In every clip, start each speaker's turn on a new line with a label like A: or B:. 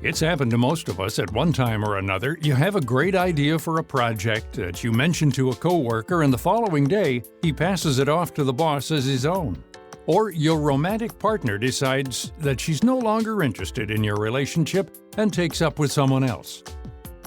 A: It's happened to most of us at one time or another. You have a great idea for a project that you mention to a coworker, and the following day, he passes it off to the boss as his own. Or your romantic partner decides that she's no longer interested in your relationship and takes up with someone else.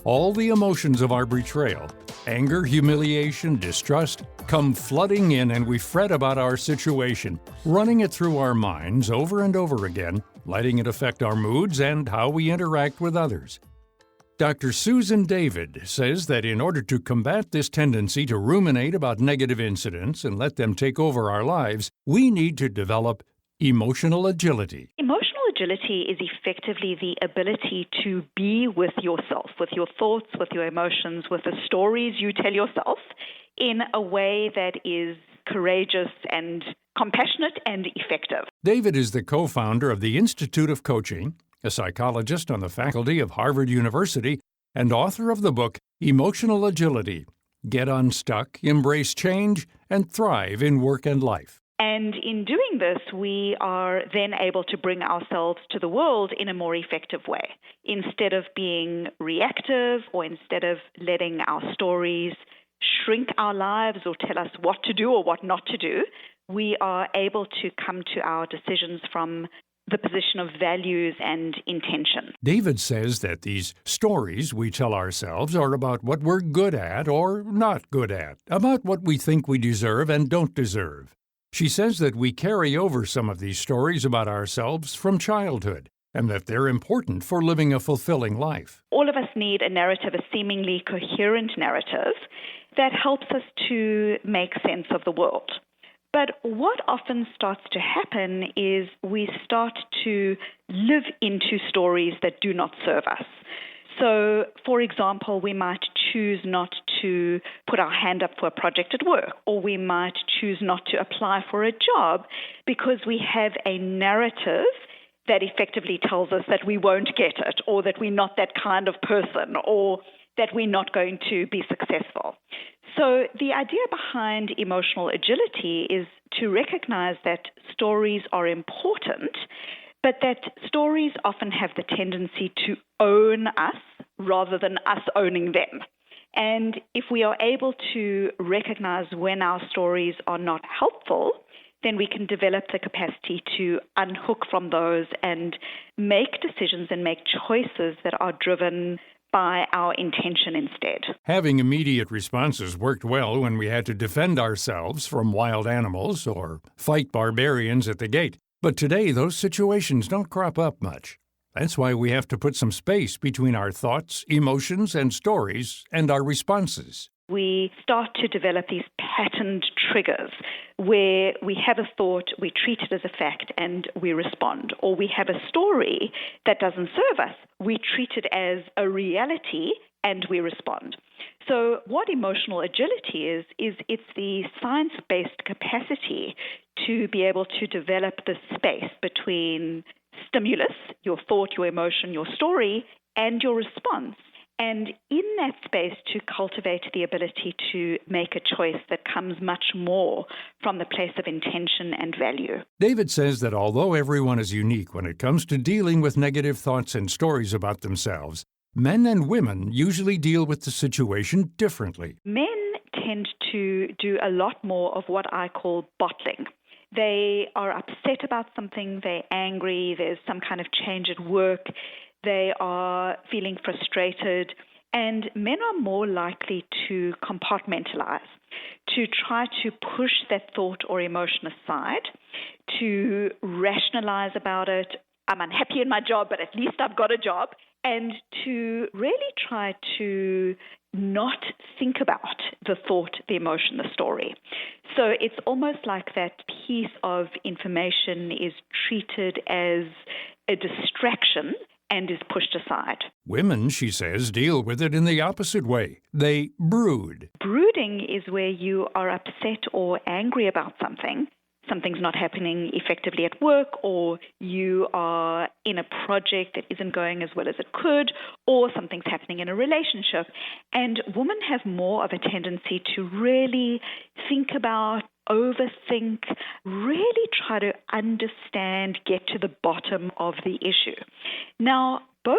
A: All the emotions of our betrayal, anger, humiliation, distrust, come flooding in, and we fret about our situation, running it through our minds over and over again, letting it affect our moods and how we interact with others. Dr. Susan David says that in order to combat this tendency to ruminate about negative incidents and let them take over our lives, we need to develop emotional agility.
B: Emotional agility is effectively the ability to be with yourself, with your thoughts, with your emotions, with the stories you tell yourself in a way that is courageous and compassionate and effective.
A: David is the co-founder of the Institute of Coaching, a psychologist on the faculty of Harvard University, and author of the book Emotional Agility: Get Unstuck, Embrace Change, and Thrive in Work and Life.
B: And in doing this, we are then able to bring ourselves to the world in a more effective way. Instead of being reactive, or instead of letting our stories shrink our lives or tell us what to do or what not to do, we are able to come to our decisions from the position of values and intention.
A: David says that these stories we tell ourselves are about what we're good at or not good at, about what we think we deserve and don't deserve. She says that we carry over some of these stories about ourselves from childhood, and that they're important for living a fulfilling life.
B: All of us need a narrative, a seemingly coherent narrative, that helps us to make sense of the world. But what often starts to happen is we start to live into stories that do not serve us. So, for example, we might choose not to put our hand up for a project at work, or we might choose not to apply for a job because we have a narrative that effectively tells us that we won't get it, or that we're not that kind of person, or that we're not going to be successful. So the idea behind emotional agility is to recognize that stories are important, but that stories often have the tendency to own us rather than us owning them. And if we are able to recognize when our stories are not helpful, then we can develop the capacity to unhook from those and make decisions and make choices that are driven by our intention instead.
A: Having immediate responses worked well when we had to defend ourselves from wild animals or fight barbarians at the gate. But today, those situations don't crop up much. That's why we have to put some space between our thoughts, emotions, and stories and our responses.
B: We start to develop these patterned triggers where we have a thought, we treat it as a fact, and we respond. Or we have a story that doesn't serve us, we treat it as a reality, and we respond. So what emotional agility is it's the science-based capacity to be able to develop the space between stimulus, your thought, your emotion, your story, and your response. And in that space, to cultivate the ability to make a choice that comes much more from the place of intention and value.
A: David says that although everyone is unique when it comes to dealing with negative thoughts and stories about themselves, men and women usually deal with the situation differently.
B: Men tend to do a lot more of what I call bottling. They are upset about something, they're angry, there's some kind of change at work, they are feeling frustrated, and men are more likely to compartmentalize, to try to push that thought or emotion aside, to rationalize about it. I'm unhappy in my job, but at least I've got a job, and to really try to not think about the thought, the emotion, the story. So it's almost like that piece of information is treated as a distraction and is pushed aside.
A: Women, she says, deal with it in the opposite way. They brood.
B: Brooding is where you are upset or angry about something. Something's not happening effectively at work, or you are in a project that isn't going as well as it could, or something's happening in a relationship. And women have more of a tendency to really think about, overthink, really try to understand, get to the bottom of the issue. Now, both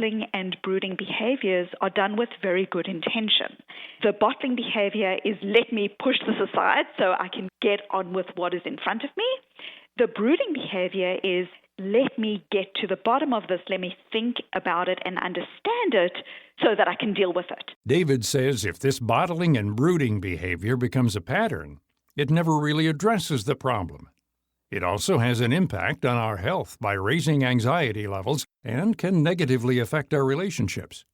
B: bottling and brooding behaviors are done with very good intention. The bottling behavior is let me push this aside so I can get on with what is in front of me. The brooding behavior is let me get to the bottom of this, let me think about it and understand it so that I can deal with it.
A: David says if this bottling and brooding behavior becomes a pattern, it never really addresses the problem. It also has an impact on our health by raising anxiety levels and can negatively affect our relationships.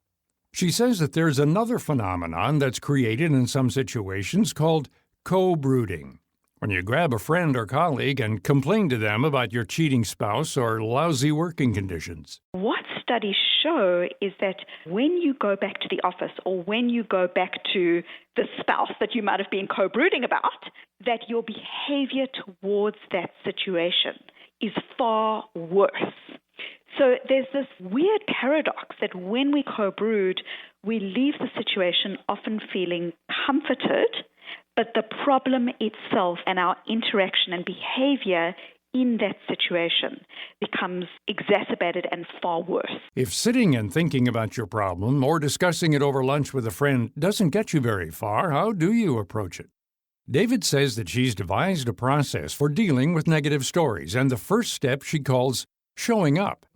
A: She says that there's another phenomenon that's created in some situations called co-brooding. When you grab a friend or colleague and complain to them about your cheating spouse or lousy working conditions.
B: What studies show is that when you go back to the office or when you go back to the spouse that you might have been co-brooding about, that your behavior towards that situation is far worse. So there's this weird paradox that when we co-brood, we leave the situation often feeling comforted, but the problem itself and our interaction and behavior in that situation becomes exacerbated and far worse.
A: If sitting and thinking about your problem or discussing it over lunch with a friend doesn't get you very far, how do you approach it? David says that she's devised a process for dealing with negative stories, and the first step she calls showing up.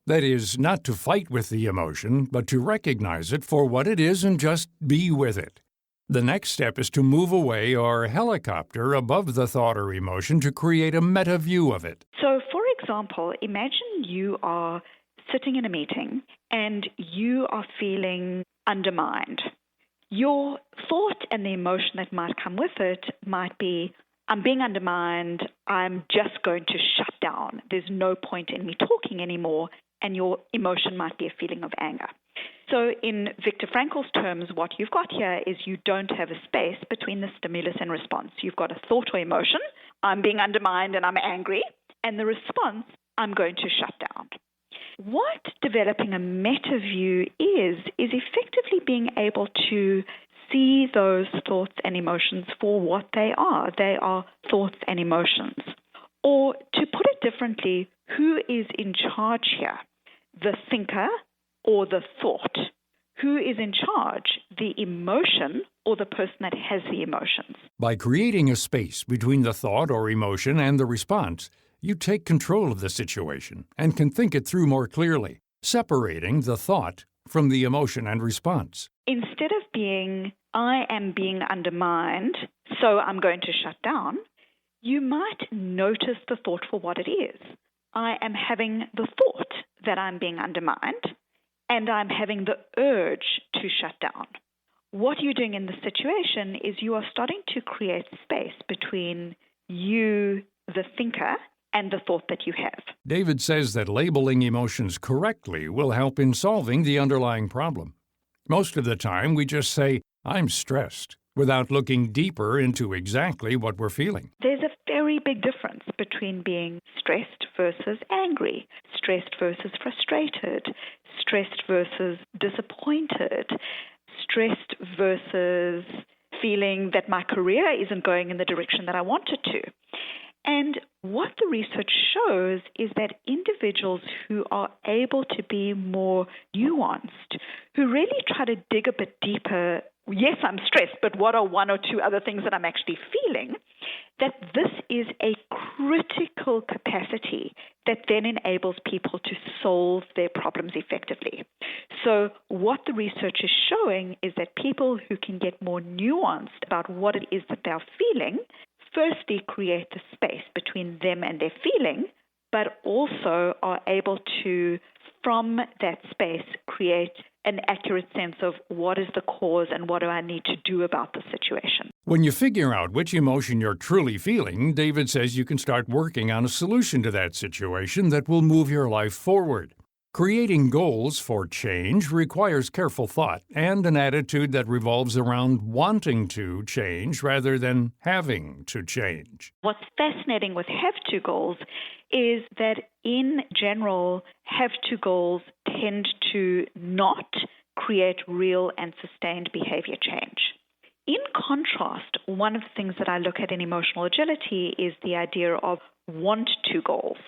A: That is, not to fight with the emotion, but to recognize it for what it is and just be with it. The next step is to move away or helicopter above the thought or emotion to create a meta view of it.
B: So, for example, imagine you are sitting in a meeting and you are feeling undermined. Your thought and the emotion that might come with it might be, I'm being undermined, I'm just going to shut down. There's no point in me talking anymore, and your emotion might be a feeling of anger. So in Viktor Frankl's terms, what you've got here is you don't have a space between the stimulus and response. You've got a thought or emotion, I'm being undermined and I'm angry, and the response, I'm going to shut down. What developing a meta view is effectively being able to see those thoughts and emotions for what they are. They are thoughts and emotions. Or to put it differently, who is in charge here? The thinker or the thought? Who is in charge, the emotion or the person that has the emotions?
A: By creating a space between the thought or emotion and the response, you take control of the situation and can think it through more clearly, separating the thought from the emotion and response.
B: Instead of being, I am being undermined, so I'm going to shut down, you might notice the thought for what it is. I am having the thought that I'm being undermined, and I'm having the urge to shut down. What you're doing in this situation is you are starting to create space between you, the thinker, and the thought that you have.
A: David says that labeling emotions correctly will help in solving the underlying problem. Most of the time, we just say, I'm stressed, without looking deeper into exactly what we're feeling.
B: There's a very big difference between being stressed versus angry, stressed versus frustrated, stressed versus disappointed, stressed versus feeling that my career isn't going in the direction that I want it to. And what the research shows is that individuals who are able to be more nuanced, who really try to dig a bit deeper, yes, I'm stressed, but what are one or two other things that I'm actually feeling, that this is a critical capacity that then enables people to solve their problems effectively. So what the research is showing is that people who can get more nuanced about what it is that they're feeling, firstly create the space between them and their feeling, but also are able to, from that space, create an accurate sense of what is the cause and what do I need to do about the situation.
A: When you figure out which emotion you're truly feeling, David says you can start working on a solution to that situation that will move your life forward. Creating goals for change requires careful thought and an attitude that revolves around wanting to change rather than having to change.
B: What's fascinating with have-to goals is that in general, have-to goals tend to not create real and sustained behavior change. In contrast, one of the things that I look at in emotional agility is the idea of want-to goals.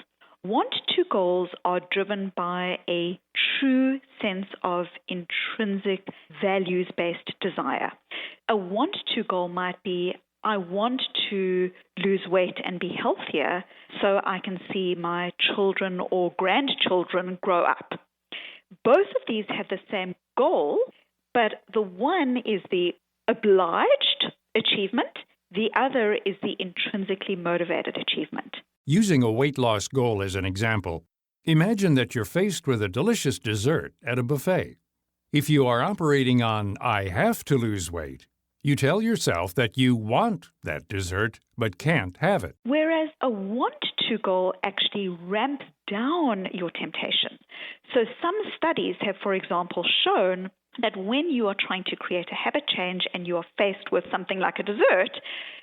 B: Want-to goals are driven by a true sense of intrinsic values-based desire. A want-to goal might be, I want to lose weight and be healthier so I can see my children or grandchildren grow up. Both of these have the same goal, but the one is the obliged achievement, the other is the intrinsically motivated achievement.
A: Using a weight loss goal as an example, imagine that you're faced with a delicious dessert at a buffet. If you are operating on I have to lose weight, you tell yourself that you want that dessert but can't have it.
B: Whereas a want-to goal actually ramps down your temptation. So some studies have, for example, shown that when you are trying to create a habit change and you are faced with something like a dessert,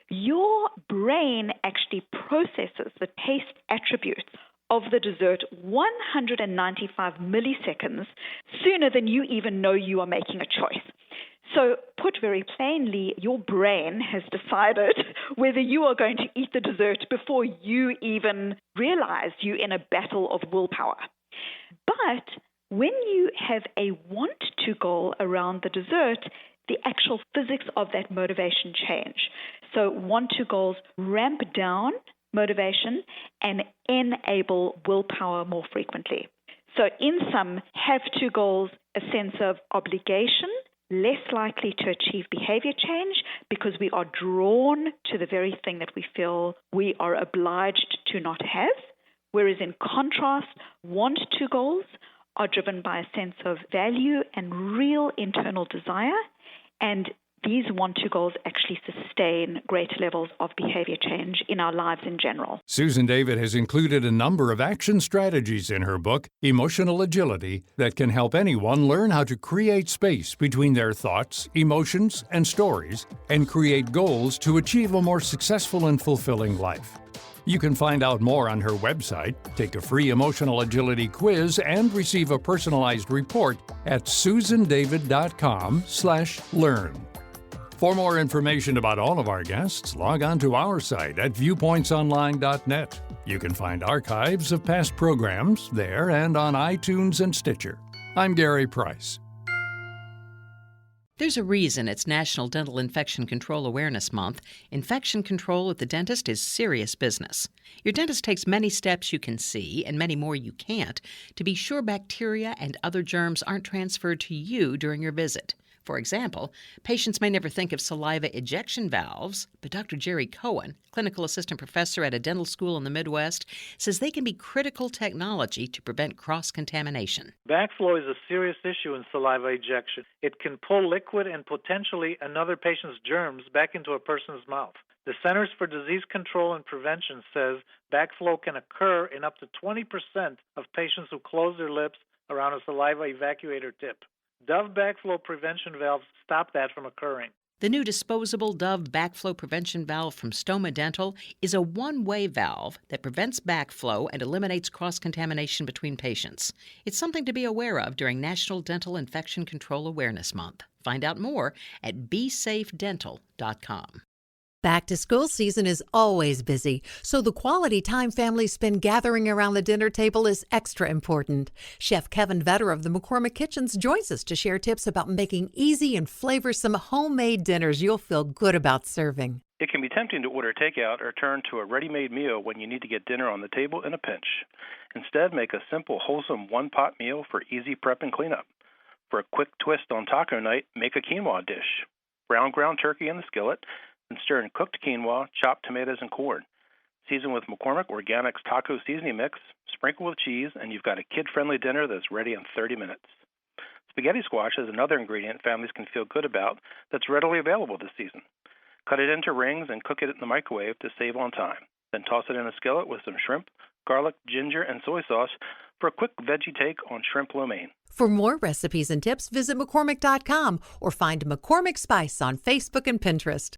B: your brain actually processes the taste attributes of the dessert 195 milliseconds sooner than you even know you are making a choice. So put very plainly, your brain has decided whether you are going to eat the dessert before you even realize you're in a battle of willpower. But when you have a want-to goal around the dessert, the actual physics of that motivation change. So want-to goals ramp down motivation and enable willpower more frequently. So in some have-to goals, a sense of obligation, less likely to achieve behavior change because we are drawn to the very thing that we feel we are obliged to not have. Whereas in contrast, want-to goals are driven by a sense of value and real internal desire, and these want-to goals actually sustain greater levels of behavior change in our lives in general.
A: Susan David has included a number of action strategies in her book, Emotional Agility, that can help anyone learn how to create space between their thoughts, emotions, and stories, and create goals to achieve a more successful and fulfilling life. You can find out more on her website, take a free emotional agility quiz, and receive a personalized report at susandavid.com/learn. For more information about all of our guests, log on to our site at viewpointsonline.net. You can find archives of past programs there and on iTunes and Stitcher. I'm Gary Price.
C: There's a reason it's National Dental Infection Control Awareness Month. Infection control at the dentist is serious business. Your dentist takes many steps you can see and many more you can't to be sure bacteria and other germs aren't transferred to you during your visit. For example, patients may never think of saliva ejection valves, but Dr. Jerry Cohen, clinical assistant professor at a dental school in the Midwest, says they can be critical technology to prevent cross-contamination.
D: Backflow is a serious issue in saliva ejection. It can pull liquid and potentially another patient's germs back into a person's mouth. The Centers for Disease Control and Prevention says backflow can occur in up to 20% of patients who close their lips around a saliva evacuator tip. Dove backflow prevention valves stop that from occurring.
C: The new disposable Dove backflow prevention valve from Stoma Dental is a one-way valve that prevents backflow and eliminates cross-contamination between patients. It's something to be aware of during National Dental Infection Control Awareness Month. Find out more at besafedental.com.
E: Back to school season is always busy, so the quality time families spend gathering around the dinner table is extra important. Chef Kevin Vetter of the McCormick Kitchens joins us to share tips about making easy and flavorsome homemade dinners you'll feel good about serving.
F: It can be tempting to order takeout or turn to a ready-made meal when you need to get dinner on the table in a pinch. Instead, make a simple, wholesome one-pot meal for easy prep and cleanup. For a quick twist on taco night, make a quinoa dish. Brown ground turkey in the skillet, and stir in cooked quinoa, chopped tomatoes, and corn. Season with McCormick Organics taco seasoning mix, sprinkle with cheese, and you've got a kid-friendly dinner that's ready in 30 minutes. Spaghetti squash is another ingredient families can feel good about that's readily available this season. Cut it into rings and cook it in the microwave to save on time. Then toss it in a skillet with some shrimp, garlic, ginger, and soy sauce for a quick veggie take on shrimp lo mein.
E: For more recipes and tips, visit McCormick.com or find McCormick Spice on Facebook and Pinterest.